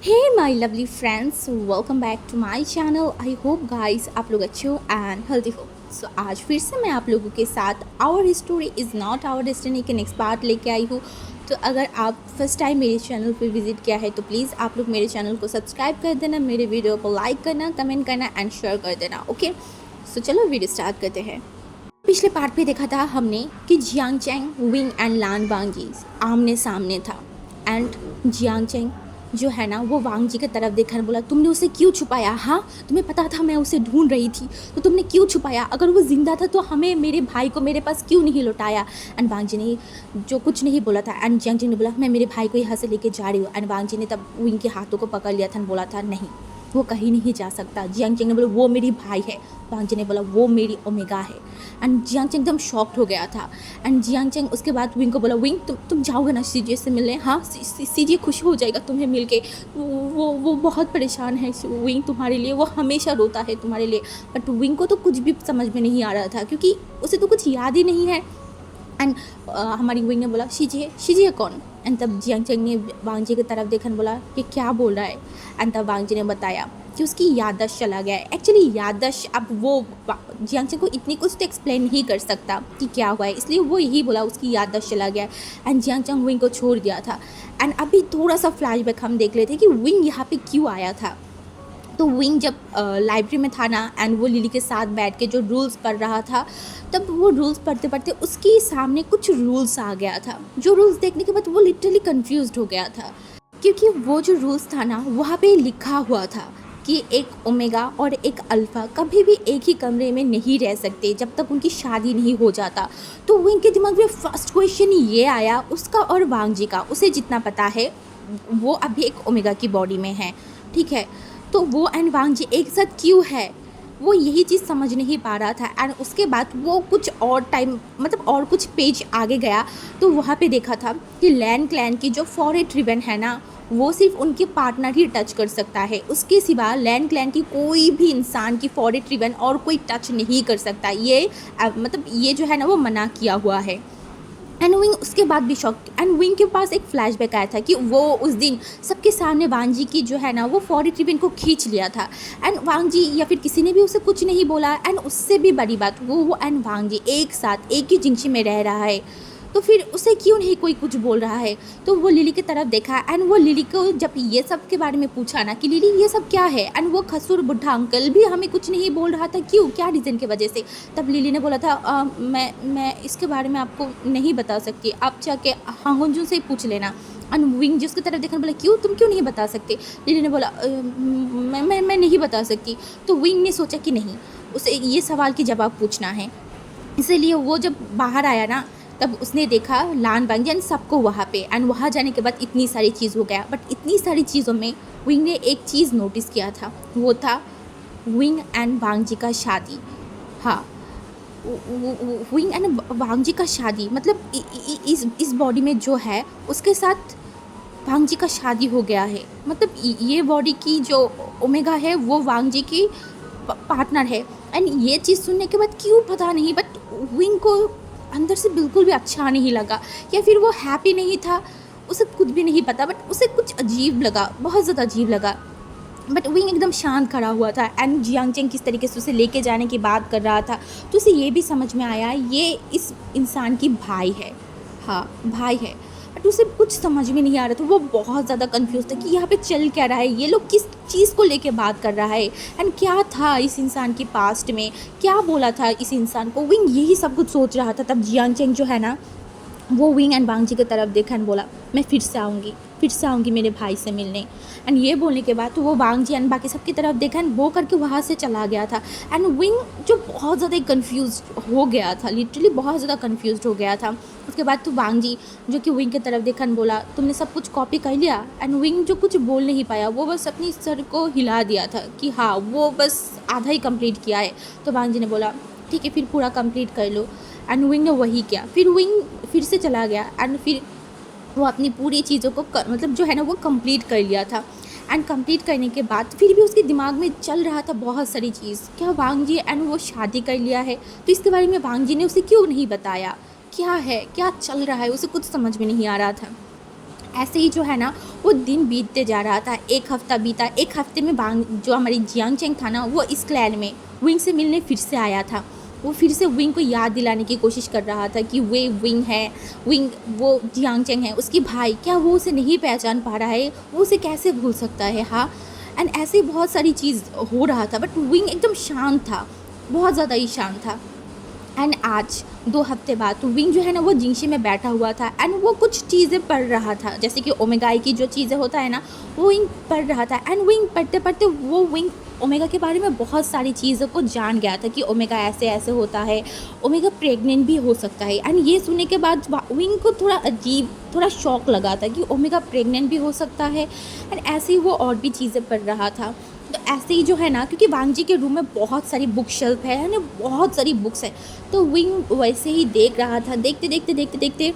Hey my lovely friends, welcome back to my channel. I hope guys आप लोग अच्छे हो एंड हेल्दी हो। सो आज फिर से मैं आप लोगों के साथ our story is not our destiny के नेक्स्ट पार्ट लेके आई हूँ। तो अगर आप फर्स्ट टाइम मेरे चैनल पर विजिट किया है तो प्लीज़ आप लोग मेरे चैनल को सब्सक्राइब कर देना, मेरे वीडियो को लाइक करना, कमेंट करना एंड शेयर कर देना। ओके, सो चलो वीडियो स्टार्ट करते हैं। पिछले पार्ट पे देखा था हमने कि जियांग चैंग, विंग एंड लान वांगी आमने सामने था। एंड जियांग चैंग जो है ना वो वांग जी की तरफ देखा और बोला, तुमने उसे क्यों छुपाया? हाँ, तुम्हें पता था मैं उसे ढूंढ रही थी, तो तुमने क्यों छुपाया? अगर वो जिंदा था तो हमें, मेरे भाई को मेरे पास क्यों नहीं लौटाया? एंड वांग जी ने जो कुछ नहीं बोला था एंड जियांग चैंग ने बोला, मैं मेरे भाई को यहाँ से लेके जा रही हूँ। एंड वांग जी ने तब विंग के हाथों को पकड़ लिया था और बोला था, नहीं, वो कहीं नहीं जा सकता। जियांग चैंग ने बोला, वो मेरी भाई है। वांग जी ने बोला, वो मेरी ओमेगा है। एंड जियांग चैंग एकदम शॉक्ड हो गया था। एंड जियांग चैंग उसके बाद विंग को बोला, विंग तुम जाओगे ना सीजे से मिलने? हाँ, सीजे खुश हो जाएगा तुम्हें मिल के। वो बहुत परेशान है विंग तुम्हारे लिए, वो हमेशा रोता है तुम्हारे लिए। बट विंग को तो कुछ भी समझ में नहीं आ रहा था क्योंकि उसे तो कुछ याद ही नहीं है। एंड हमारी विंग ने बोला, शीजी है कौन? एंड तब जियांग चैंग ने वांग जी की तरफ देखा और बोला, ये क्या बोल रहा है? एंड तब वांग जी ने बताया कि उसकी याददाश्त चला गया है। एक्चुअली याददाश्त, अब वो जियांग चैंग को इतनी कुछ तो एक्सप्लेन नहीं कर सकता कि क्या हुआ है, इसलिए वो यही बोला उसकी याददाश्त चला गया है। एंड जियांग चैंग विंग को छोड़ दिया था। एंड अभी थोड़ा सा फ्लैशबैक हम देख लेते हैं कि विंग यहाँ पे क्यों आया था। तो विंग जब लाइब्रेरी में था ना एंड वो लिली के साथ बैठ के जो रूल्स पढ़ रहा था, तब वो रूल्स पढ़ते पढ़ते उसके सामने कुछ रूल्स आ गया था। जो रूल्स देखने के बाद वो लिटरली कंफ्यूज्ड हो गया था क्योंकि वो जो रूल्स था ना वहाँ पे लिखा हुआ था कि एक ओमेगा और एक अल्फ़ा कभी भी एक ही कमरे में नहीं रह सकते जब तक उनकी शादी नहीं हो जाता। तो विंग के दिमाग में फर्स्ट क्वेश्चन ये आया उसका और वांग जी का। उसे जितना पता है वो अभी एक ओमेगा की बॉडी में है, ठीक है। तो वो एंड वांग जी एक साथ क्यों है, वो यही चीज़ समझ नहीं पा रहा था। एंड उसके बाद वो कुछ और टाइम, मतलब और कुछ पेज आगे गया तो वहाँ पे देखा था कि लैन क्लैन की जो फॉरेस्ट रिबन है ना वो सिर्फ उनके पार्टनर ही टच कर सकता है। उसके सिवा लैन क्लैन की कोई भी इंसान की फॉरेस्ट रिबन और कोई टच नहीं कर सकता। ये मतलब ये जो है ना वो मना किया हुआ है। एंड विंग उसके बाद भी शॉक। एंड विंग के पास एक फ्लैशबैक आया था कि वो उस दिन सबके सामने वांग जी की जो है ना वो फॉरेस्ट रिबन को खींच लिया था। एंड वांग जी या फिर किसी ने भी उसे कुछ नहीं बोला। एंड उससे भी बड़ी बात, वो एंड वांग जी एक साथ एक ही जिंची में रह रहा है, तो फिर उसे क्यों नहीं कोई कुछ बोल रहा है? तो वो लिली की तरफ देखा एंड वो लिली को जब ये सब के बारे में पूछा ना कि लिली ये सब क्या है, एंड वो खसूर बुढ़ा अंकल भी हमें कुछ नहीं बोल रहा था, क्यों, क्या रीज़न की वजह से? तब लिली ने बोला था, मैं इसके बारे में आपको नहीं बता सकती, आप जाके हांगुंजू से पूछ लेना। एंड विंग जिसकी तरफ देखने बोला, क्यों, तुम क्यों नहीं बता सकते? लिली ने बोला, मैं नहीं बता सकती। तो विंग ने सोचा कि नहीं, उसे ये सवाल की जवाब पूछना है। इसीलिए वो जब बाहर आया ना तब उसने देखा लान वांग एंड सबको वहाँ पे। एंड वहाँ जाने के बाद इतनी सारी चीज़ हो गया, बट इतनी सारी चीज़ों में विंग ने एक चीज़ नोटिस किया था, वो था विंग एंड वांग जी का शादी। हाँ, विंग एंड वांग जी का शादी, मतलब इस बॉडी में जो है उसके साथ वांग जी का शादी हो गया है। मतलब ये बॉडी की जो ओमेगा है वो वांग जी की पार्टनर है। एंड ये चीज़ सुनने के बाद क्यों पता नहीं, बट विंग को अंदर से बिल्कुल भी अच्छा नहीं लगा, या फिर वो हैप्पी नहीं था, उसे कुछ भी नहीं पता, बट उसे कुछ अजीब लगा, बहुत ज़्यादा अजीब लगा। बट विंग एकदम शांत खड़ा हुआ था। एंड जियांग चैंग किस तरीके से उसे लेके जाने की बात कर रहा था, तो उसे ये भी समझ में आया ये इस इंसान की भाई है। हाँ, भाई है, बट उसे कुछ समझ में नहीं आ रहा था। वो बहुत ज़्यादा कंफ्यूज था कि यहाँ पे चल क्या रहा है, ये लोग किस चीज़ को लेके बात कर रहा है, एंड क्या था इस इंसान की पास्ट में, क्या बोला था इस इंसान को। विंग यही सब कुछ सोच रहा था। तब जियांग चैंग जो है ना वो विंग एंड वांग जी की तरफ देखा एंड बोला, मैं फिर से आऊँगी मेरे भाई से मिलने। एंड ये बोलने के बाद तो वो वांग जी एंड बाकी सबकी तरफ देखा एंड वो करके वहाँ से चला गया था। एंड विंग जो बहुत ज़्यादा कन्फ्यूज हो गया था, लिटरली बहुत ज़्यादा कन्फ्यूज हो गया था। उसके बाद तो वांग जी जो कि विंग की तरफ देखा एंड बोला, तुमने सब कुछ कॉपी कर लिया? एंड विंग जो कुछ बोल नहीं पाया, वो बस अपनी सर को हिला दिया था कि हाँ वो बस आधा ही कंप्लीट किया है। तो वांग जी ने बोला, ठीक है फिर पूरा कंप्लीट कर लो। एंड विंग ने वही किया। फिर विंग फिर से चला गया एंड फिर वो अपनी पूरी चीज़ों को मतलब जो है ना वो कंप्लीट कर लिया था। एंड कंप्लीट करने के बाद फिर भी उसके दिमाग में चल रहा था बहुत सारी चीज़, क्या वांग जी एंड वो शादी कर लिया है, तो इसके बारे में वांग जी ने उसे क्यों नहीं बताया, क्या है, क्या चल रहा है, उसे कुछ समझ में नहीं आ रहा था। ऐसे ही जो है ना वो दिन बीतते जा रहा था। एक हफ़्ता बीता, एक हफ़्ते में बांग जो हमारी जियांग चेंग था ना वो इस क्लैन में विंग से मिलने फिर से आया था। वो फिर से विंग को याद दिलाने की कोशिश कर रहा था कि वे विंग है, विंग वो जियांग चेंग है, उसकी भाई। क्या वो उसे नहीं पहचान पा रहा है? वो उसे कैसे भूल सकता है? हाँ, एंड ऐसे ही बहुत सारी चीज़ हो रहा था, बट विंग एकदम शांत था, बहुत ज़्यादा ही शांत था। एंड आज 2 हफ्ते बाद तो विंग जो है ना वो जिंगशी में बैठा हुआ था एंड वो कुछ चीज़ें पढ़ रहा था, जैसे कि ओमेगा की जो चीज़ें होता है ना वो विंग पढ़ रहा था। एंड विंग पढ़ते पढ़ते वो विंग ओमेगा के बारे में बहुत सारी चीज़ों को जान गया था कि ओमेगा ऐसे ऐसे होता है, ओमेगा प्रेग्नेंट भी हो सकता है। एंड ये सुनने के बाद विंग को थोड़ा अजीब, थोड़ा शौक लगा था कि ओमेगा प्रेग्नेंट भी हो सकता है। एंड ऐसे ही वो और भी चीज़ें पढ़ रहा था। तो ऐसे ही जो है ना, क्योंकि वांग जी के रूम में बहुत सारी बुक शेल्फ है ना, बहुत सारी बुक्स है, तो विंग वैसे ही देख रहा था। देखते देखते देखते देखते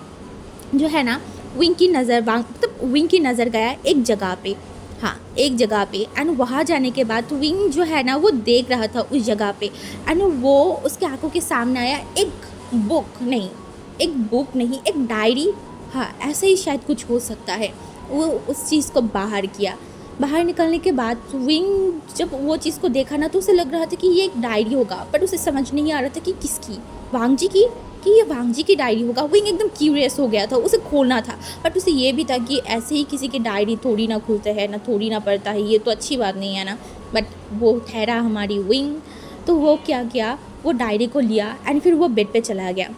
जो है ना विंग की नज़र मतलब विंग की नज़र गया एक जगह पे। हाँ, एक जगह पे। एंड वहाँ जाने के बाद तो विंग जो है ना वो देख रहा था उस जगह पे। एंड वो उसके आंखों के सामने आया एक बुक नहीं, एक डायरी। हाँ, ऐसे ही शायद कुछ हो सकता है। वो उस चीज़ को बाहर किया। बाहर निकलने के बाद विंग जब वो चीज़ को देखा ना तो उसे लग रहा था कि ये एक डायरी होगा, बट उसे समझ नहीं आ रहा था कि किसकी, वांग जी की, कि ये वांग जी की डायरी होगा। विंग एकदम क्यूरियस हो गया था, उसे खोलना था, बट उसे ये भी था कि ऐसे ही किसी की डायरी थोड़ी ना खुलते हैं ना, थोड़ी ना पढ़ता है, ये तो अच्छी बात नहीं है ना। बट वो ठहरा हमारी विंग, तो वो क्या किया, वो डायरी को लिया एंड फिर वो बेड पे चला गया।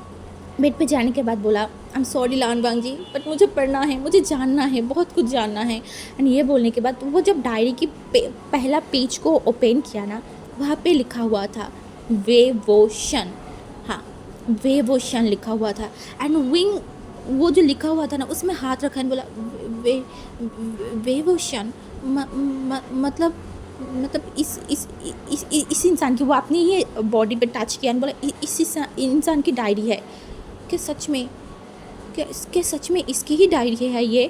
बेड पे जाने के बाद बोला, I am sorry Lan Wangji, but मुझे पढ़ना है, मुझे जानना है, बहुत कुछ जानना है। एंड ये बोलने के बाद वो जब डायरी की पहला पेज को ओपन किया ना, वहाँ पे लिखा हुआ था वेवोशन। हाँ, वेवोशन लिखा हुआ था। एंड विंग वो जो लिखा हुआ था ना उसमें हाथ रखा एंड बोला वे वेवोशन मतलब इस इंसान की, वो अपनी ही बॉडी पे टच किया एंड बोला इस इंसान की डायरी है। कि सच में, सच में इसकी ही डायरी है ये।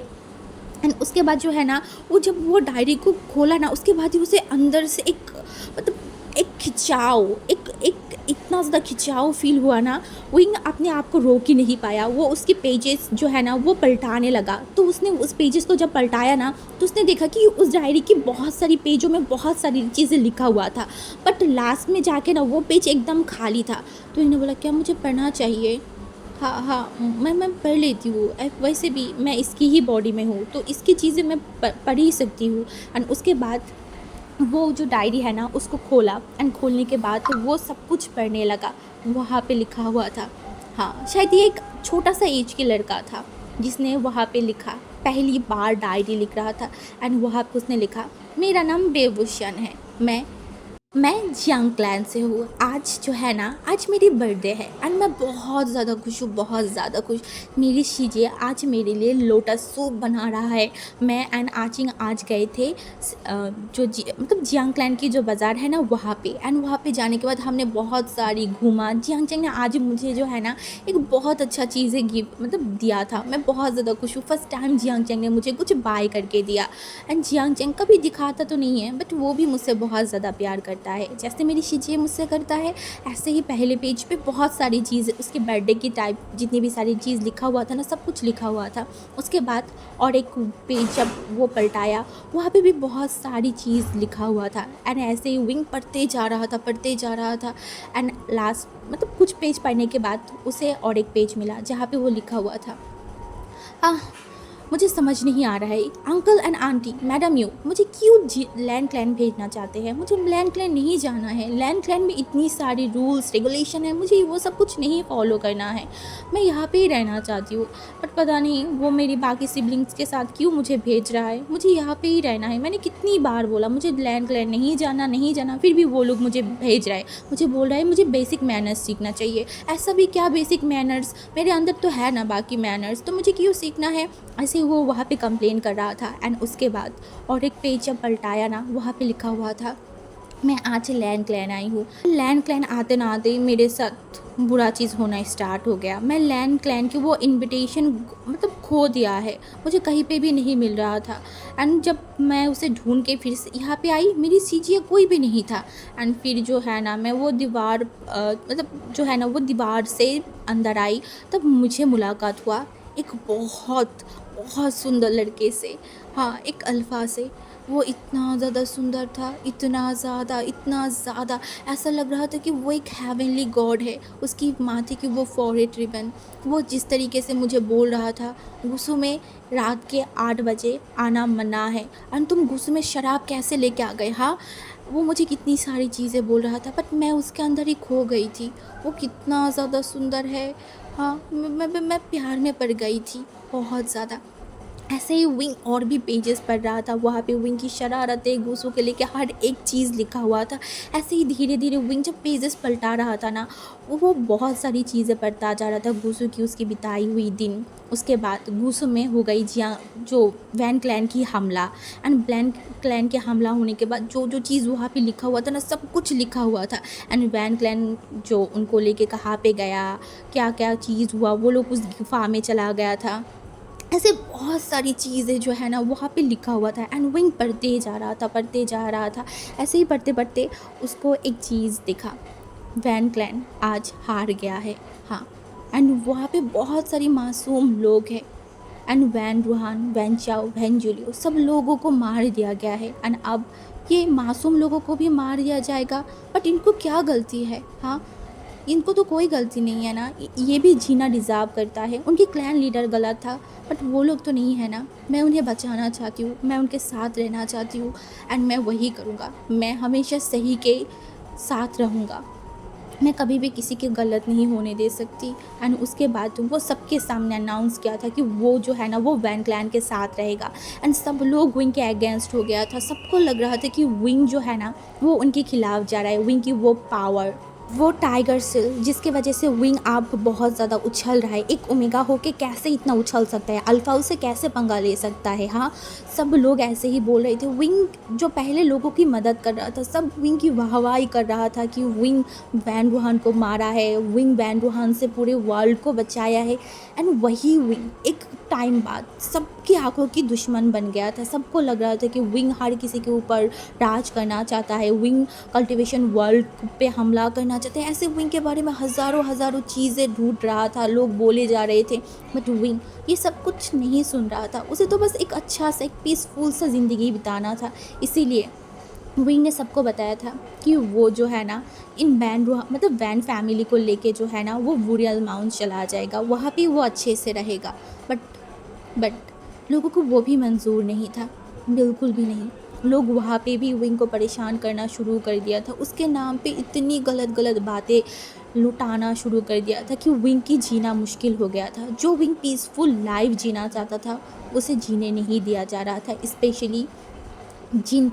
एंड उसके बाद जो है ना वो जब वो डायरी को खोला ना उसके बाद ही उसे अंदर से एक मतलब एक खिंचाव, एक एक इतना ज़्यादा खिंचाव फील हुआ ना, विंग अपने आप को रोक ही नहीं पाया। वो उसके पेजेस जो है ना वो पलटाने लगा। तो उसने उस पेजेस को जब पलटाया ना तो उसने देखा कि उस डायरी की बहुत सारी पेजों में बहुत सारी चीज़ें लिखा हुआ था, बट लास्ट में जाके ना वो पेज एकदम खाली था। तो इन्होंने बोला क्या मुझे पढ़ना चाहिए? हाँ हाँ, मैं पढ़ लेती हूँ, वैसे भी मैं इसकी ही बॉडी में हूँ तो इसकी चीज़ें मैं पढ़ ही सकती हूँ। एंड उसके बाद वो जो डायरी है ना उसको खोला एंड खोलने के बाद तो वो सब कुछ पढ़ने लगा। वहाँ पे लिखा हुआ था, हाँ शायद ये एक छोटा सा एज के लड़का था जिसने वहाँ पे लिखा, पहली बार डायरी लिख रहा था। एंड वहाँ पे उसने लिखा, मेरा नाम बेवुशन है, मैं जियांग क्लैन से हूँ। आज जो है ना, आज मेरी बर्थडे है एंड मैं बहुत ज़्यादा खुश हूँ, बहुत ज़्यादा खुश। मेरी शीजिए आज मेरे लिए लोटस सूप बना रहा है। मैं एंड आचिंग आज गए थे जो मतलब जियांग क्लैन की जो बाज़ार है ना वहाँ पे। एंड वहाँ पे जाने के बाद हमने बहुत सारी घूमा। जियांग चैंग ने आज मुझे जो है ना एक बहुत अच्छा चीज़ें गिफ्ट मतलब दिया था। मैं बहुत ज़्यादा खुश हूँ, फर्स्ट टाइम जियांग चैंग ने मुझे कुछ बाय करके दिया। एंड जियांग चैंग कभी दिखाता तो नहीं है, बट वो भी मुझसे बहुत ज़्यादा प्यार करता है, जैसे मेरी शीजिए मुझसे करता है। ऐसे ही पहले पेज पे बहुत सारी चीज़, उसके बर्थडे की टाइप जितनी भी सारी चीज़ लिखा हुआ था ना सब कुछ लिखा हुआ था। उसके बाद और एक पेज जब वो पलटाया वहाँ पे भी बहुत सारी चीज़ लिखा हुआ था। एंड ऐसे ही विंग पढ़ते जा रहा था। एंड लास्ट मतलब कुछ पेज पढ़ने के बाद उसे और एक पेज मिला जहाँ पे वो लिखा हुआ था, मुझे समझ नहीं आ रहा है uncle and aunty madam you मुझे क्यों लैंड क्लैन भेजना चाहते हैं। मुझे लैंड क्लैन नहीं जाना है। लैंड क्लैन में इतनी सारी रूल्स रेगुलेशन है, मुझे वो सब कुछ नहीं फॉलो करना है। मैं यहाँ पे ही रहना चाहती हूँ, बट पता नहीं वो मेरी बाकी सिबलिंग्स के साथ क्यों मुझे भेज रहा है। मुझे यहाँ पे ही रहना है। मैंने कितनी बार बोला मुझे लैंड क्लैन नहीं जाना, फिर भी वो लोग मुझे भेज रहा है। मुझे बोल रहा है मुझे बेसिक मैनर्स सीखना चाहिए। ऐसा भी क्या बेसिक मैनर्स, मेरे अंदर तो है ना बाकी मैनर्स, तो मुझे क्यों सीखना है। ऐसे वो वहाँ पे कंप्लेन कर रहा था। एंड उसके बाद और एक पेज जब पलटाया ना वहाँ पे लिखा हुआ था, मैं आज लैंड क्लैन आई हूँ। लैंड क्लैन आते ना आते ही मेरे साथ बुरा चीज़ होना स्टार्ट हो गया। मैं लैंड क्लैन की वो इनविटेशन मतलब खो दिया है, मुझे कहीं पे भी नहीं मिल रहा था। एंड जब मैं उसे ढूंढ के फिर से यहाँ पे आई, मेरी सीजिए कोई भी नहीं था। एंड फिर जो है ना मैं वो दीवार मतलब जो है ना वो दीवार से अंदर आई, तब मुझे मुलाकात हुआ एक बहुत बहुत सुंदर लड़के से, हाँ, एक अल्फ़ा से। वो इतना ज़्यादा सुंदर था, इतना ज़्यादा, ऐसा लग रहा था कि वो एक हेवनली गॉड है। उसकी माथे की वो फॉरहेड रिबन, वो जिस तरीके से मुझे बोल रहा था, गुस्सू में रात के 8 बजे आना मना है, और तुम गुस्सू में शराब कैसे लेके आ गए, हाँ? वो मुझे कितनी सारी चीज़ें बोल रहा था, बट मैं उसके अंदर ही खो गई थी। वो कितना ज़्यादा सुंदर है, हाँ, मैं प्यार में पड़ गई थी बहुत ज़्यादा। ऐसे ही विंग और भी पेजेस पढ़ रहा था, वहाँ पे विंग की शरारतें, गुस्सों के लेके हर एक चीज़ लिखा हुआ था। ऐसे ही धीरे धीरे विंग जब पेजेस पलटा रहा था ना, वो बहुत सारी चीज़ें पढ़ता जा रहा था, गुस्सो की उसकी बिताई हुई दिन। उसके बाद गुस्सो में हो गई जो वैन क्लैन की हमला, एंड ब्लैन क्लैन के हमला होने के बाद जो जो चीज़ वहाँ पे लिखा हुआ था ना, सब कुछ लिखा हुआ था। एंड वैन क्लैन जो उनको लेके कहाँ पे गया, क्या क्या चीज़ हुआ, वो लोग उस गुफा में चला गया था, ऐसे बहुत सारी चीज़ें जो है ना वहाँ पे लिखा हुआ था। एंड विंग पढ़ते जा रहा था। ऐसे ही पढ़ते पढ़ते उसको एक चीज़ दिखा, वैन क्लैन आज हार गया है, हाँ। एंड वहाँ पे बहुत सारी मासूम लोग हैं, एंड वैन रूहान, वैन चाओ, वैन जूलियो, सब लोगों को मार दिया गया है। एंड अब ये मासूम लोगों को भी मार दिया जाएगा, बट इनको क्या गलती है, हाँ? इनको तो कोई गलती नहीं है ना, ये भी जीना डिज़र्व करता है। उनकी क्लैन लीडर गलत था, बट वो लोग तो नहीं है ना। मैं उन्हें बचाना चाहती हूँ, मैं उनके साथ रहना चाहती हूँ, एंड मैं वही करूँगा। मैं हमेशा सही के साथ रहूँगा, मैं कभी भी किसी के गलत नहीं होने दे सकती। एंड उसके बाद वो सबके सामने अनाउंस किया था कि वो जो है ना वो वैन क्लैन के साथ रहेगा। एंड सब लोग विंग के अगेंस्ट हो गया था, सबको लग रहा था कि विंग जो है ना वो उनके खिलाफ जा रहा है। विंग की वो पावर, वो टाइगर सिल जिसकी वजह से विंग आप बहुत ज़्यादा उछल रहा है, एक ओमेगा होके कैसे इतना उछल सकता है, अल्फा उसे कैसे पंगा ले सकता है, हाँ? सब लोग ऐसे ही बोल रहे थे। विंग जो पहले लोगों की मदद कर रहा था, सब विंग की वाहवाही कर रहा था कि विंग वैन रूहान को मारा है, विंग वैन रूहान से पूरे वर्ल्ड को बचाया है। एंड वही विंग एक टाइम बाद सबकी आंखों की दुश्मन बन गया था। सबको लग रहा था कि विंग हर किसी के ऊपर राज करना चाहता है, विंग कल्टीवेशन वर्ल्ड पे हमला करना चाहते हैं। ऐसे विंग के बारे में हज़ारों हज़ारों चीज़ें ढूंढ रहा था, लोग बोले जा रहे थे, बट विंग ये सब कुछ नहीं सुन रहा था। उसे तो बस एक अच्छा सा, एक पीसफुल सा ज़िंदगी बिताना था। इसीलिए विंग ने सबको बताया था कि वो जो है ना इन मतलब वैन फैमिली को लेके जो है ना वो वुरियल माउंट चला जाएगा, वहाँ पे वो अच्छे से रहेगा। बट बट लोगों को वो भी मंजूर नहीं था, बिल्कुल भी नहीं। लोग वहाँ पे भी विंग को परेशान करना शुरू कर दिया था, उसके नाम पे इतनी गलत गलत बातें लुटाना शुरू कर दिया था कि विंग की जीना मुश्किल हो गया था। जो विंग पीसफुल लाइफ जीना चाहता था उसे जीने नहीं दिया जा रहा था। स्पेशली जिन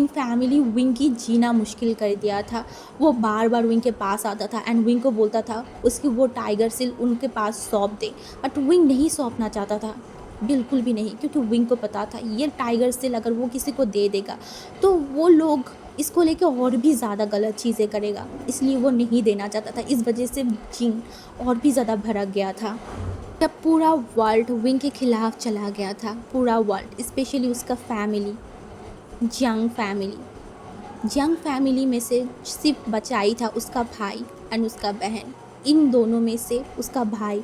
फैमिली विंग की जीना मुश्किल कर दिया था, वो बार बार विंग के पास आता था एंड विंग को बोलता था उसकी वो टाइगर सिल उनके पास सौंप दे, बट विंग नहीं सौंपना चाहता था, बिल्कुल भी नहीं, क्योंकि विंग को पता था ये टाइगर सिल अगर वो किसी को दे देगा तो वो लोग इसको लेके और भी ज़्यादा गलत चीज़ें करेगा, इसलिए वो नहीं देना चाहता था। इस वजह से जिन और भी ज़्यादा भड़क गया था। तब पूरा वर्ल्ड विंग के खिलाफ चला गया था, पूरा वर्ल्ड, स्पेशली उसका फैमिली, यंग फैमिली में से सिर्फ बचा ही था उसका भाई एंड उसका बहन। इन दोनों में से उसका भाई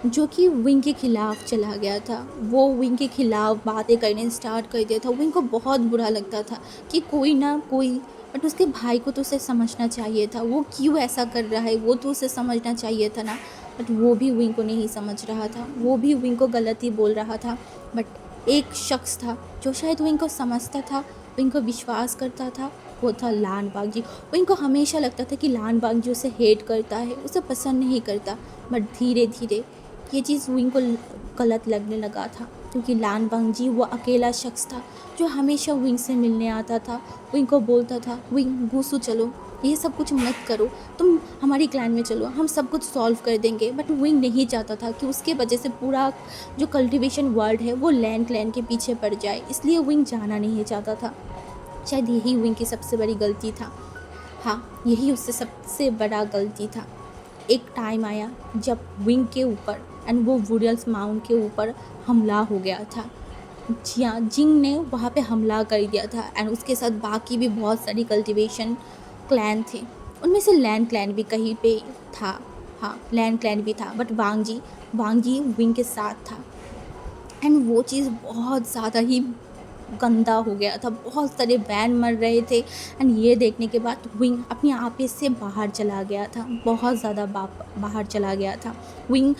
जो कि विंग के ख़िलाफ़ चला गया था, वो विंग के ख़िलाफ़ बातें करने स्टार्ट कर दिया था। विंग को बहुत बुरा लगता था कि कोई ना कोई, बट उसके भाई को तो उसे समझना चाहिए था, वो क्यों ऐसा कर रहा है, वो तो उसे समझना चाहिए था ना। बट वो भी विंग को नहीं समझ रहा था, वो भी विंग को गलत ही बोल रहा था। बट एक शख्स था जो शायद विंग को समझता था, विंग को विश्वास करता था, वो था लान बागजी। विंग को हमेशा लगता था कि लान बागजी उसे हेट करता है, उसे पसंद नहीं करता। बट धीरे धीरे ये चीज़ विंग को गलत लगने लगा था, क्योंकि लान बांगजी वो अकेला शख्स था जो हमेशा विंग से मिलने आता था, विंग को बोलता था विंग गुस्सू चलो, ये सब कुछ मत करो, तुम हमारी क्लैन में चलो, हम सब कुछ सॉल्व कर देंगे। बट विंग नहीं चाहता था कि उसके वजह से पूरा जो कल्टीवेशन वर्ल्ड है वो लैंड क्लैन के पीछे पड़ जाए, इसलिए विंग जाना नहीं चाहता था। शायद यही विंग की सबसे बड़ी गलती था, हाँ, यही उससे सबसे बड़ा गलती था। एक टाइम आया जब विंग के ऊपर एंड वो वुरियल्स माउंट के ऊपर हमला हो गया था। जिंग ने वहाँ पे हमला कर दिया था एंड उसके साथ बाकी भी बहुत सारी कल्टीवेशन क्लैन थे, उनमें से लैंड क्लैन भी कहीं पे था, हाँ, लैंड क्लैन भी था। बट वांगजी विंग के साथ था। एंड वो चीज़ बहुत ज़्यादा ही गंदा हो गया था, बहुत सारे वैन मर रहे थे। एंड ये देखने के बाद विंग अपने आपे से बाहर चला गया था, बहुत ज़्यादा बाहर चला गया था। विंग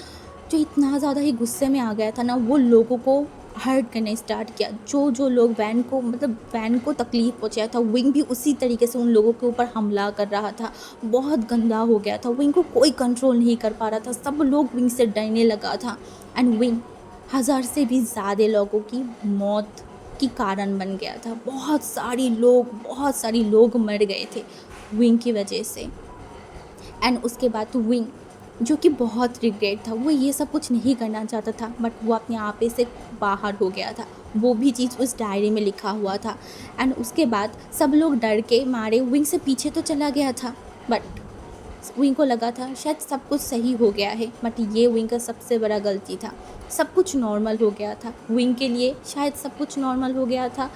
जो इतना ज़्यादा ही गुस्से में आ गया था ना, वो लोगों को हर्ट करने स्टार्ट किया। जो जो लोग वैन को मतलब वैन को तकलीफ़ पहुंचाया था, विंग भी उसी तरीके से उन लोगों के ऊपर हमला कर रहा था। बहुत गंदा हो गया था, विंग को कोई कंट्रोल नहीं कर पा रहा था, सब लोग विंग से डरने लगा था। एंड विंग 1000 से भी ज़्यादा लोगों की मौत की कारण बन गया था। बहुत सारी लोग मर गए थे विंग की वजह से। एंड उसके बाद तो विंग, जो कि बहुत रिग्रेट था, वो ये सब कुछ नहीं करना चाहता था, बट वो अपने आपे से बाहर हो गया था। वो भी चीज़ उस डायरी में लिखा हुआ था। एंड उसके बाद सब लोग डर के मारे विंग से पीछे तो चला गया था, बट विंग को लगा था शायद सब कुछ सही हो गया है, बट ये विंग का सबसे बड़ा गलती था। सब कुछ नॉर्मल हो गया था विंग के लिए, शायद सब कुछ नॉर्मल हो गया था।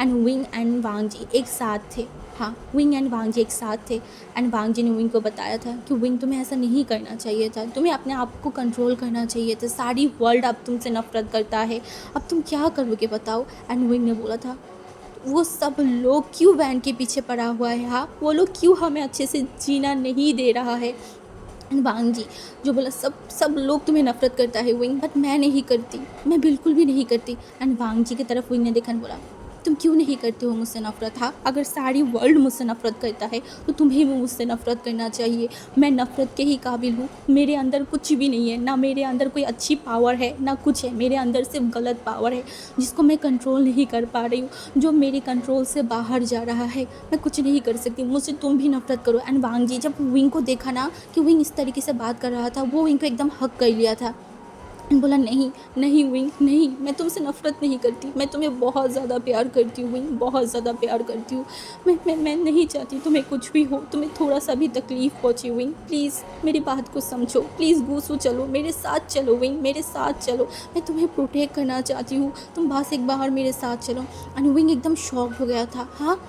एंड विंग एंड वांग जी एक साथ थे। हाँ, विंग एंड वांग जी एक साथ थे। एंड वांग जी ने विंग को बताया था कि विंग तुम्हें ऐसा नहीं करना चाहिए था, तुम्हें अपने आप को कंट्रोल करना चाहिए था, सारी वर्ल्ड अब तुमसे नफरत करता है, अब तुम क्या करोगे बताओ। एंड विंग ने बोला था वो सब लोग क्यों वैन के पीछे पड़ा हुआ है, हाँ वो लोग क्यों हमें अच्छे से जीना नहीं दे रहा है। एंड वांग जी जो बोला सब लोग तुम्हें नफरत करता है विंग, बट मैं नहीं करती, मैं बिल्कुल भी नहीं करती। एंड वांग जी की तरफ विंग ने देखा और बोला तुम क्यों नहीं करते हो मुझसे नफरत, हाँ अगर सारी वर्ल्ड मुझसे नफरत करता है तो तुम्हें भी मुझसे नफरत करना चाहिए। मैं नफरत के ही काबिल हूँ, मेरे अंदर कुछ भी नहीं है, ना मेरे अंदर कोई अच्छी पावर है ना कुछ है, मेरे अंदर सिर्फ गलत पावर है जिसको मैं कंट्रोल नहीं कर पा रही हूँ, जो मेरे कंट्रोल से बाहर जा रहा है। मैं कुछ नहीं कर सकती, मुझसे तुम भी नफरत करो। एंड वांग जी जब विंग को देखा ना कि विंग इस तरीके से बात कर रहा था, वो विंग को एकदम हक कर लिया था। बोला नहीं नहीं विंग नहीं, मैं तुमसे नफ़रत नहीं करती, मैं तुम्हें बहुत ज़्यादा प्यार करती हूँ विंग, बहुत ज़्यादा प्यार करती हूँ। मैं नहीं चाहती तुम्हें कुछ भी हो, तुम्हें थोड़ा सा भी तकलीफ़ पहुँचे विंग, प्लीज़ मेरी बात को समझो, प्लीज़ गूसू चलो, मेरे साथ चलो विंग, मेरे साथ चलो, मैं तुम्हें प्रोटेक्ट करना चाहती हूँ, तुम बस एक बार मेरे साथ चलो। एंड विंग एकदम शॉक हो गया था। हाँ,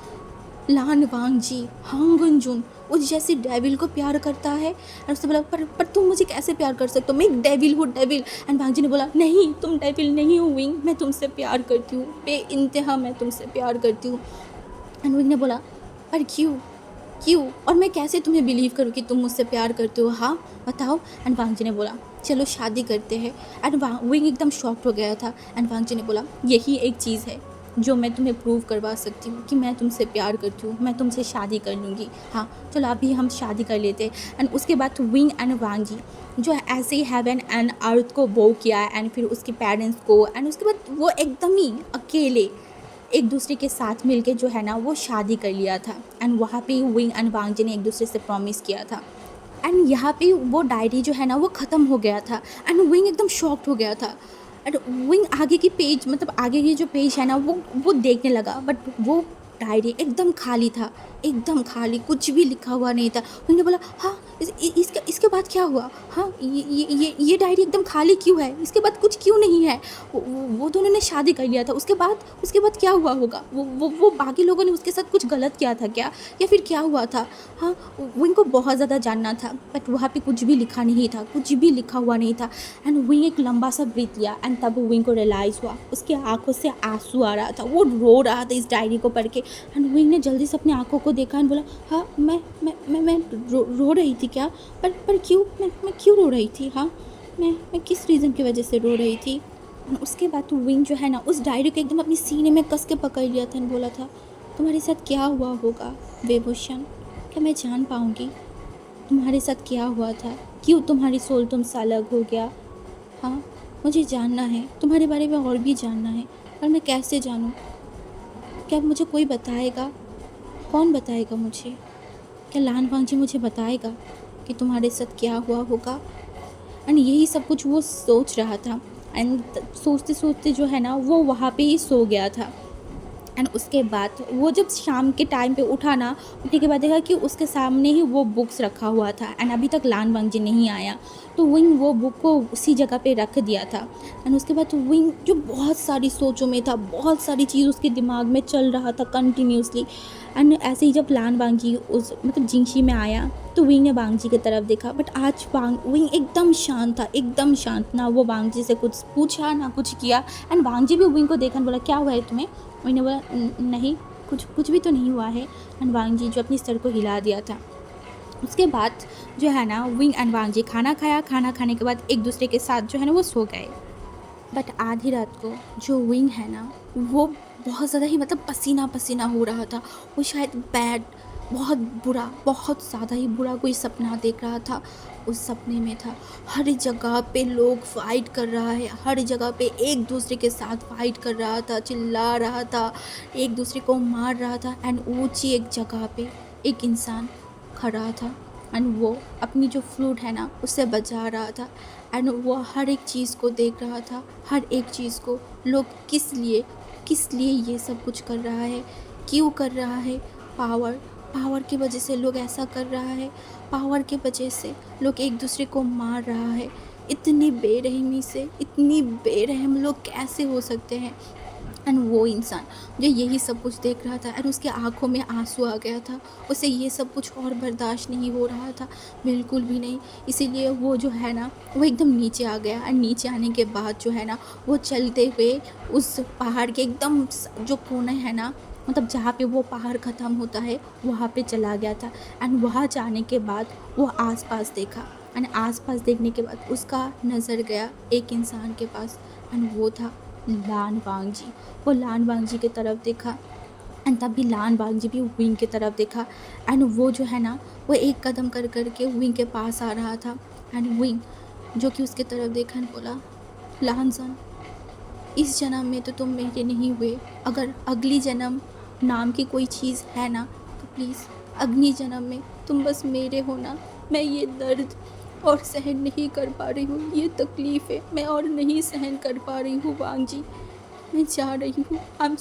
लान वांग जी, हांग गुनजुन उस जैसे डेविल को प्यार करता है। और उसने बोला पर तुम मुझे कैसे प्यार कर सकते हो, मैं एक डेविल हूँ डेविल। एंड वांग जी ने बोला नहीं तुम डेविल नहीं हो विंग, मैं तुमसे प्यार करती हूँ, बेइंतहा मैं तुमसे प्यार करती हूँ। एंड विंग ने बोला पर क्यों क्यों, और मैं कैसे तुम्हें बिलीव करूँ कि तुम मुझसे प्यार करते हो, हाँ बताओ। एंड वांग जी ने बोला चलो शादी करते हैं। एंड विंग एकदम शॉक्ड हो गया था। एंड वांग जी ने बोला यही एक चीज़ है जो मैं तुम्हें प्रूव करवा सकती हूँ कि मैं तुमसे प्यार करती हूँ, मैं तुमसे शादी कर लूँगी, हाँ चलो अभी हम शादी कर लेते हैं। एंड उसके बाद विंग एंड वांग जी जो ऐसे ही हेवन एंड अर्थ को बो किया, एंड फिर उसके पेरेंट्स को, एंड उसके बाद वो एकदम ही अकेले एक दूसरे के साथ मिलके जो है ना वो शादी कर लिया था। एंड वहाँ पे विंग एंड वांग जी ने एक दूसरे से प्रॉमिस किया था। एंड यहाँ पे वो डायरी जो है ना वो ख़त्म हो गया था। एंड विंग एकदम शॉक्ड हो गया था। एंड विंग आगे की पेज मतलब आगे की जो पेज है ना वो देखने लगा, बट वो डायरी एकदम खाली था, एकदम खाली, कुछ भी लिखा हुआ नहीं था। विंग ने बोला हाँ इसके बाद क्या हुआ, हाँ ये डायरी एकदम खाली क्यों है, इसके बाद कुछ क्यों नहीं है। वो दोनों ने शादी कर लिया था, उसके बाद क्या हुआ होगा, वो बाकी लोगों ने उसके साथ कुछ गलत किया था क्या, या फिर क्या हुआ था। हाँ विंग को बहुत ज़्यादा जानना था, बट वहाँ पे कुछ भी लिखा नहीं था, कुछ भी लिखा हुआ नहीं था। एंड विंग एक लंबा सा ब्रीथ लिया। एंड तब विंग को रियलाइज़ हुआ, उसकी आंखों से आंसू आ रहा था, वो रो रहा था इस डायरी को पढ़ के। एंड विंग ने जल्दी से अपनी आंखों को देखा एंड बोला हाँ मैं रो रही थी क्या, पर क्यों, मैं क्यों रो रही थी, हाँ मैं किस रीज़न की वजह से रो रही थी। उसके बाद तो विंग जो है ना उस डायरी को एकदम अपनी सीने में कस के पकड़ लिया था एंड बोला था तुम्हारे साथ क्या हुआ होगा वेबोशन, क्या मैं जान पाऊँगी तुम्हारे साथ क्या हुआ था, क्यों तुम्हारी सोल तुमसे अलग हो गया। हाँ मुझे जानना है, तुम्हारे बारे में और भी जानना है, पर मैं कैसे जानूँ, क्या मुझे कोई बताएगा, कौन बताएगा मुझे, क्या लान वांग जी मुझे बताएगा कि तुम्हारे साथ क्या हुआ होगा। एंड यही सब कुछ वो सोच रहा था। एंड सोचते सोचते जो है ना वो वहाँ पे ही सो गया था। एंड उसके बाद वो जब शाम के टाइम पे उठा ना, उठने के बाद देखा कि उसके सामने ही वो बुक्स रखा हुआ था एंड अभी तक लान वांगजी नहीं आया। तो विंग वो बुक को उसी जगह पे रख दिया था। एंड उसके बाद विंग जो बहुत सारी सोचों में था, बहुत सारी चीज़ उसके दिमाग में चल रहा था कंटिन्यूसली। एंड ऐसे ही जब लान वांगजी उस मतलब जिंगशी में आया तो विंग ने वांगजी की तरफ देखा, बट आज विंग एकदम शांत था, एकदम शांत। ना वो वांगजी से कुछ पूछा ना कुछ किया। एंड वांगजी भी विंग को देखा, बोला क्या हुआ है तुम्हें? मैंने बोला नहीं, कुछ कुछ भी तो नहीं हुआ है। एंड वांगजी जो अपनी सर को हिला दिया था। उसके बाद जो है ना विंग एंड वांगजी खाना खाया। खाना खाने के बाद एक दूसरे के साथ जो है ना वो सो गए। बट आधी रात को जो विंग है ना वो बहुत ज़्यादा ही मतलब पसीना पसीना हो रहा था। वो शायद बैड, बहुत बुरा, बहुत ज़्यादा ही बुरा कोई सपना देख रहा था। उस सपने में था हर जगह पे लोग फाइट कर रहा है, हर जगह पे एक दूसरे के साथ फाइट कर रहा था, चिल्ला रहा था, एक दूसरे को मार रहा था। एंड ऊंची एक जगह पे एक इंसान खड़ा था एंड वो अपनी जो फ्लूट है ना उससे बजा रहा था। एंड वो हर एक चीज़ को देख रहा था, हर एक चीज़ को। लोग किस लिए ये सब कुछ कर रहा है, क्यों कर रहा है? पावर की वजह से लोग ऐसा कर रहा है, पावर की वजह से लोग एक दूसरे को मार रहा है। इतनी बेरहमी से, इतनी बेरहम लोग कैसे हो सकते हैं? एंड वो इंसान जो यही सब कुछ देख रहा था एंड उसके आंखों में आंसू आ गया था। उसे ये सब कुछ और बर्दाश्त नहीं हो रहा था, बिल्कुल भी नहीं। इसीलिए वो जो है ना वो एकदम नीचे आ गया। एंड नीचे आने के बाद जो है ना वो चलते हुए उस पहाड़ के एकदम जो कोने है ना, मतलब जहाँ पे वो पहाड़ ख़त्म होता है वहाँ पे चला गया था। एंड वहाँ जाने के बाद वो आसपास देखा। एंड आसपास देखने के बाद उसका नज़र गया एक इंसान के पास एंड वो था लान वांगजी। वो लान वांगजी की तरफ देखा एंड तभी लान वांगजी भी विंग की तरफ देखा। एंड वो जो है ना वो एक कदम कर करके विंग के पास आ रहा था। एंड विंग जो कि उसके तरफ देखा एंड बोला, लानसन, इस जन्म में तो तुम मेरे नहीं हुए। अगर अगली जन्म नाम की कोई चीज़ है ना तो प्लीज़ अगली जन्म में तुम बस मेरे होना। मैं ये दर्द और सहन नहीं कर पा रही हूँ, ये तकलीफ़ें मैं और नहीं सहन कर पा रही हूँ वांगजी। मैं जा रही हूँ। आई एम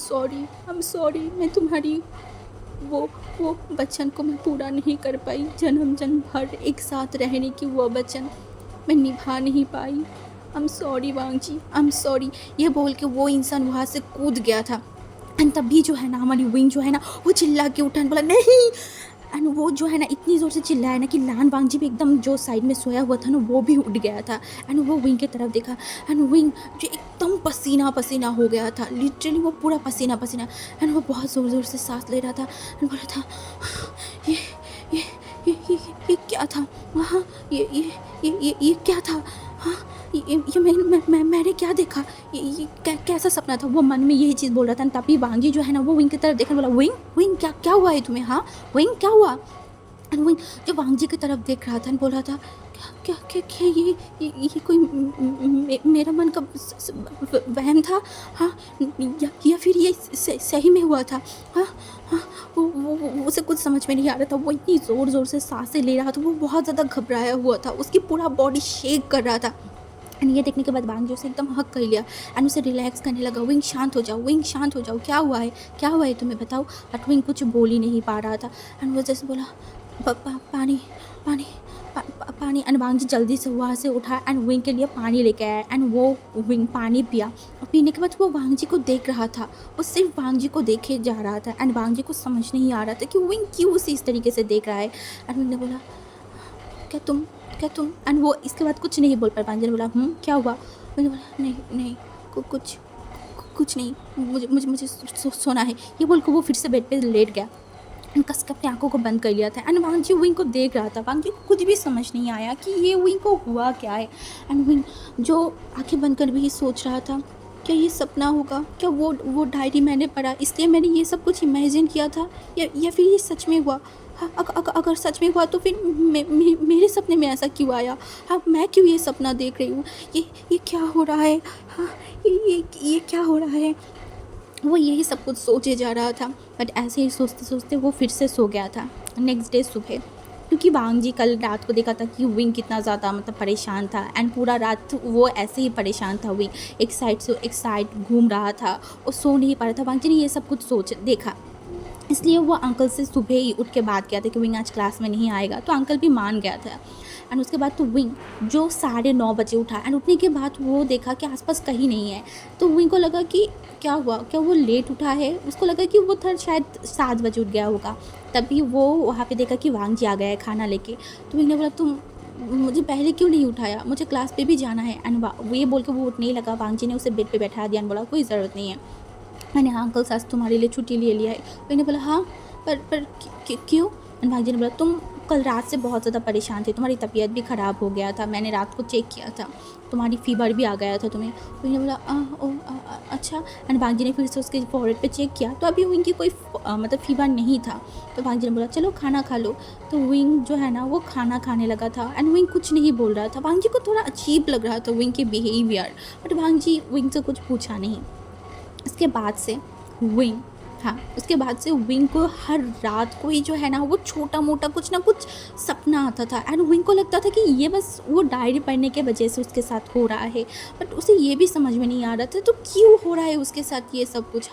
सॉरी। मैं तुम्हारी वो वचन को मैं पूरा नहीं कर पाई। जन्म जन्म भर एक साथ रहने की वो वचन मैं निभा नहीं पाई। आई am sorry वांगजी, I am sorry. ये बोल के वो इंसान वहाँ से कूद गया था। एंड तभी जो है ना हमारी विंग जो है ना वो चिल्ला के उठा बोला नहीं। एंड वो जो है ना इतनी ज़ोर से चिल्लाया ना कि लान वांगजी भी एकदम जो साइड में सोया हुआ था ना वो भी उठ गया था। एंड वो विंग की तरफ देखा एंड विंग जो एकदम पसीना पसीना हो गया था, लिटरली वो पूरा पसीना पसीना। एंड वो बहुत ज़ोर ज़ोर से सांस ले रहा था एंड बोला था ये ये ये क्या था? हाँ, ये क्या था? हाँ, मैंने क्या देखा? ये कैसा सपना था? वो मन में यही चीज़ बोल रहा था। तभी वांगी जो है ना वो विंग की तरफ देखने बोला, विंग क्या हुआ है तुम्हें? हाँ विंग क्या हुआ? एंड विंग जो वांगजी की तरफ देख रहा था बोल रहा था क्या ये कोई मेरा मन का वहम था? हाँ, या फिर ये सही में हुआ था? हाँ हाँ, वो उसे कुछ समझ में नहीं आ रहा था। वो इतनी ज़ोर ज़ोर से सांसें ले रहा था, वो बहुत ज़्यादा घबराया हुआ था, उसकी पूरा बॉडी शेक कर रहा था। एंड ये देखने के बाद वांग जो उसे एकदम हक कर लिया एंड उसे रिलैक्स करने लगा। विंग शांत हो जाओ, विंग शांत हो जाओ, क्या हुआ है तुम्हें बताओ? बट विंग कुछ बोल ही नहीं पा रहा था। एंड वो जैसे बोला पानी पानी पानी। एंड वांग जी जल्दी से वहाँ से उठा एंड विंग के लिए पानी लेके आया एंड वो विंग पानी पिया। और पीने के बाद वो वांग जी को देख रहा था, वो सिर्फ वांग जी को देखे जा रहा था। एंड वांग जी को समझ नहीं आ रहा था कि विंग क्यों उसे इस तरीके से देख रहा है। एंड विंग ने बोला क्या तुम? एंड वो इसके बाद कुछ नहीं बोल पाया। वांग जी ने बोला क्या हुआ? मैंने बोला नहीं कुछ नहीं, मुझे सोना है। ये बोल के वो फिर से बेड पे लेट गया। कस के अपनी आंखों को बंद कर लिया था। एंड वांग जी विंग को देख रहा था। वांग जी को कुछ भी समझ नहीं आया कि ये विंग को हुआ क्या है। एंड विंग जो आंखें बंद कर भी सोच रहा था क्या ये सपना होगा? क्या वो डायरी मैंने पढ़ा इसलिए मैंने ये सब कुछ इमेजिन किया था, या फिर ये सच में हुआ? हाँ, अगर सच में हुआ तो फिर मेरे सपने में ऐसा क्यों आया? हाँ, मैं क्यों ये सपना देख रही हूँ? ये क्या हो रहा है? हाँ, ये क्या हो रहा है? वो यही सब कुछ सोचे जा रहा था। बट ऐसे ही सोचते सोचते वो फिर से सो गया था। नेक्स्ट डे सुबह क्योंकि वांग जी कल रात को देखा था कि विंग कितना ज़्यादा मतलब परेशान था, एंड पूरा रात वो ऐसे ही परेशान था। विंग एक साइड से एक साइड घूम रहा था और सो नहीं पा रहा था। वांग जी ने ये सब कुछ सोच देखा, इसलिए वो अंकल से सुबह ही उठ के बात किया था कि विंग आज क्लास में नहीं आएगा, तो अंकल भी मान गया था। एंड उसके बाद तो विंग जो 9:30 बजे उठा, एंड उठने के बाद वो देखा कि आसपास कहीं नहीं है। तो विंग को लगा कि क्या हुआ, क्या वो लेट उठा है। उसको लगा कि वो था शायद 7 बजे उठ गया होगा। तभी वो वहाँ पे देखा कि वांग जी आ गया है खाना लेके। तो विंग ने बोला, तुम मुझे पहले क्यों नहीं उठाया, मुझे क्लास पे भी जाना है। एंड वो ये बोल के वो उठने ही लगा। वांग जी ने उसे बेड पे बैठा दिया एंड बोला, कोई ज़रूरत नहीं है, मैंने हाँ अंकल आज तुम्हारे लिए छुट्टी ले लिया है। मैंने बोला हाँ, पर क्यों। एंड भाग जी ने बोला, तुम कल रात से बहुत ज़्यादा परेशान थे, तुम्हारी तबीयत भी ख़राब हो गया था, मैंने रात को चेक किया था, तुम्हारी फीवर भी आ गया था तुम्हें। तो मैंने बोला अच्छा। एंड भाग जी ने फिर से उसके फॉरहेड पे चेक किया, तो अभी विंग की कोई मतलब फीवर नहीं था। तो भाग जी ने बोला, चलो खाना खा लो। तो विंग जो है ना वो खाना खाने लगा था, एंड विंग कुछ नहीं बोल रहा था। भाग जी को थोड़ा अजीब लग रहा था विंग के बिहेवियर, बट भाग जी विंग से कुछ पूछा नहीं। इसके बाद से विंग उसके बाद से विंग को हर रात को ही जो है ना वो छोटा मोटा कुछ ना कुछ सपना आता था, एंड विंग को लगता था कि ये बस वो डायरी पढ़ने के वजह से उसके साथ हो रहा है। बट उसे ये भी समझ में नहीं आ रहा था तो क्यों हो रहा है उसके साथ ये सब कुछ।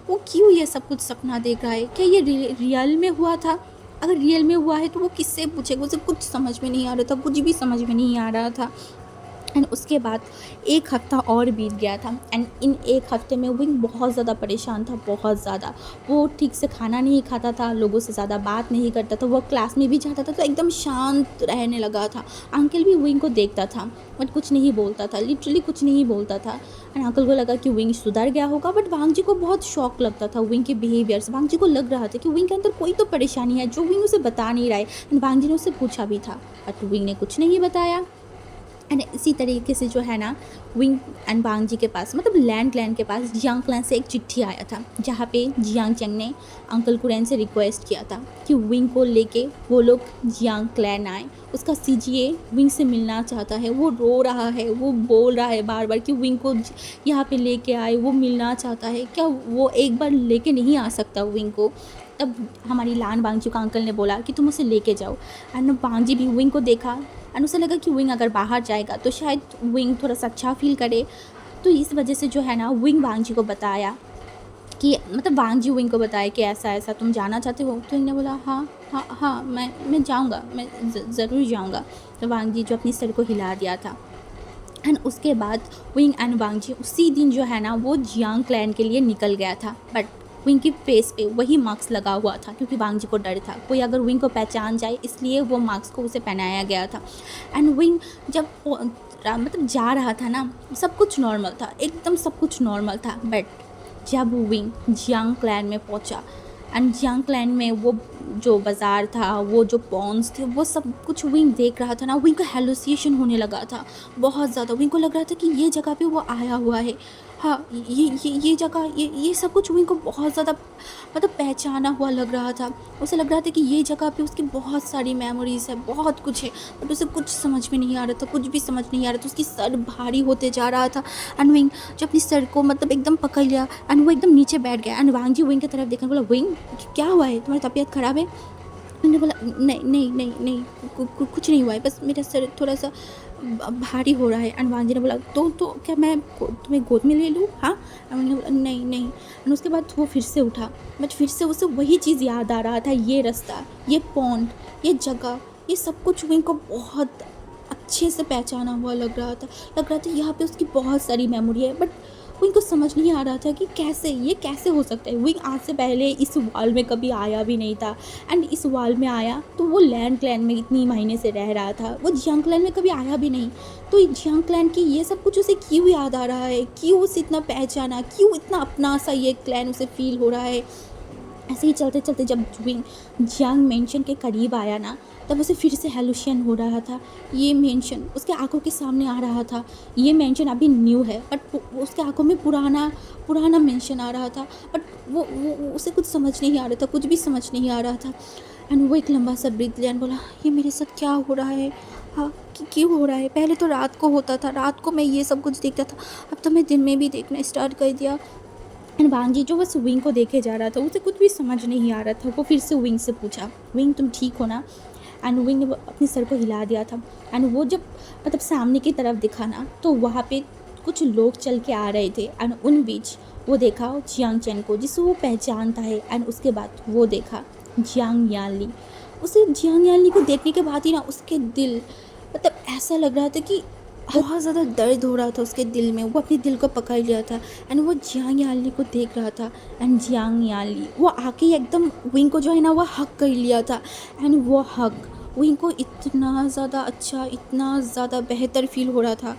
वो क्यों ये सब कुछ सपना देख रहा है, क्या ये रियल में हुआ था। अगर रियल में हुआ है तो वो किससे पूछेगा, उसे कुछ समझ में नहीं आ रहा था, कुछ भी समझ में नहीं आ रहा था। एंड उसके बाद एक हफ़्ता और बीत गया था, एंड इन एक हफ़्ते में विंग बहुत ज़्यादा परेशान था, बहुत ज़्यादा। वो ठीक से खाना नहीं खाता था, लोगों से ज़्यादा बात नहीं करता था, वो क्लास में भी जाता था तो एकदम शांत रहने लगा था। अंकल भी विंग को देखता था बट कुछ नहीं बोलता था, लिटरली कुछ नहीं बोलता था। एंड अंकल को लगा कि विंग सुधर गया होगा, बट वांग जी को बहुत शौक लगता था विंग के बिहेवियर से। वांग जी को लग रहा था कि विंग के अंदर कोई तो परेशानी है जो विंग उसे बता नहीं रहा है। एंड वांग जी ने उससे पूछा भी था बट विंग ने कुछ नहीं बताया। एंड इसी तरीके से जो है ना विंग एंड वांग जी के पास मतलब लैंड क्लैन के पास जियांग क्लैन से एक चिट्ठी आया था, जहाँ पे जियांग चंग ने अंकल कुरैन से रिक्वेस्ट किया था कि विंग को लेके वो लोग जियांग क्लैन आए। उसका सीजीए विंग से मिलना चाहता है, वो रो रहा है, वो बोल रहा है बार बार कि विंग को यहाँ पे लेके आए, वो मिलना चाहता है। क्या वो एक बार लेके नहीं आ सकता विंग को। तब हमारी लान वांगजी का अंकल ने बोला कि तुम उसे लेके जाओ। एंड वांगजी भी विंग को देखा, एंड उसे लगा कि विंग अगर बाहर जाएगा तो शायद विंग थोड़ा सा अच्छा फील करे। तो इस वजह से जो है ना विंग वांग जी को बताया कि मतलब वांग जी विंग को बताया कि ऐसा ऐसा तुम जाना चाहते हो। तो विंग ने बोला हाँ हाँ हाँ मैं जाऊँगा, मैं ज़रूर जाऊँगा। तो वांग जी जो अपनी सर को हिला दिया था। एंड उसके बाद विंग एंड वांग जी उसी दिन जो है ना वो जियांग क्लैन के लिए निकल गया था। बट विंग की फेस पे वही मार्क्स लगा हुआ था, क्योंकि वांग जी को डर था कोई अगर विंग को पहचान जाए, इसलिए वो मार्क्स को उसे पहनाया गया था। एंड विंग जब मतलब जा रहा था ना सब कुछ नॉर्मल था, एकदम सब कुछ नॉर्मल था। बट जब विंग जियांग क्लैन में पहुंचा एंड जियांग क्लैन में वो जो बाज़ार था, वो जो पॉन्स थे, वो सब कुछ विंग देख रहा था ना, विंग को हेलुसिनेशन होने लगा था बहुत ज़्यादा। विंग को लग रहा था कि ये जगह पे वो आया हुआ है। हाँ, ये जगह, ये सब कुछ विंग को बहुत ज़्यादा मतलब पहचाना हुआ लग रहा था। उसे लग रहा था कि ये जगह पे उसकी बहुत सारी मेमोरीज़ है, बहुत कुछ है, बट उसे कुछ समझ में नहीं आ रहा था, कुछ भी समझ नहीं आ रहा था। उसकी सर भारी होते जा रहा था। एंड विंग जो अपनी सर को मतलब एकदम पकड़ लिया एंड वो एकदम नीचे बैठ गया। एंड वांग जी विंग की तरफ देखा, बोला विंग क्या हुआ है, तुम्हारी तबीयत ख़राब है। मैंने बोला नहीं नहीं नहीं नहीं कुछ नहीं हुआ है, बस मेरा सर थोड़ा सा भारी हो रहा है। एंड वांग जी ने बोला तो क्या मैं तुम्हें गोद में ले लूँ। हाँ। एंड मैंने बोला नहीं नहीं। एंड उसके बाद वो फिर से उठा, बट फिर से उसे वही चीज़ याद आ रहा था, ये रास्ता, ये पॉन्ड, ये जगह, ये सब कुछ विंग को बहुत अच्छे से पहचाना हुआ लग रहा था यहाँ पे उसकी बहुत सारी मेमोरी है। बट विंग को समझ नहीं आ रहा था कि कैसे हो सकता है। विंग आज से पहले इस वॉल में कभी आया भी नहीं था, एंड इस वॉल में आया तो वो लैंड क्लैन में इतनी महीने से रह रहा था, वो जियांग क्लैन में कभी आया भी नहीं। तो जियांग क्लैन की ये सब कुछ उसे क्यों याद आ रहा है, क्यों उसे इतना पहचाना, क्यों इतना अपना सा ये क्लैन उसे फील हो रहा है। ऐसे ही चलते चलते जब विंग जियांग मेंशन के करीब आया ना, तब उसे फिर से हेलुसिनेशन हो रहा था। ये मेंशन उसके आंखों के सामने आ रहा था। ये मेंशन अभी न्यू है बट उसके आंखों में पुराना मेंशन आ रहा था। बट वो उसे कुछ समझ नहीं आ रहा था, कुछ भी समझ नहीं आ रहा था। एंड वो एक लंबा सा ब्रीथ लिया, बोला ये मेरे साथ क्या हो रहा है। हाँ, क्यों हो रहा है। पहले तो रात को होता था, रात को मैं ये सब कुछ देखता था, अब तो मैं दिन में भी देखना स्टार्ट कर दिया। एंड वांग जी जो बस विंग को देखे जा रहा था, उसे कुछ भी समझ नहीं आ रहा था। वो फिर से विंग से पूछा, विंग तुम ठीक हो ना। एंड विंग ने अपने सर को हिला दिया था। एंड वो जब मतलब सामने की तरफ दिखा ना, तो वहाँ पे कुछ लोग चल के आ रहे थे एंड उन बीच वो देखा जियांग चैन को, जिसे वो पहचानता है। एंड उसके बाद वो देखा जियांग यानली। उसे जियांग यानली को देखने के बाद ही ना उसके दिल मतलब ऐसा लग रहा था कि बहुत ज़्यादा दर्द हो रहा था उसके दिल में। वो अपने दिल को पकड़ लिया था एंड वो जियांग यानली को देख रहा था। एंड जियांग यानली वो आके ही एकदम विंग को जो है ना वो हक कर लिया था। एंड वो हक विंग को इतना ज़्यादा अच्छा, इतना ज़्यादा बेहतर फील हो रहा था।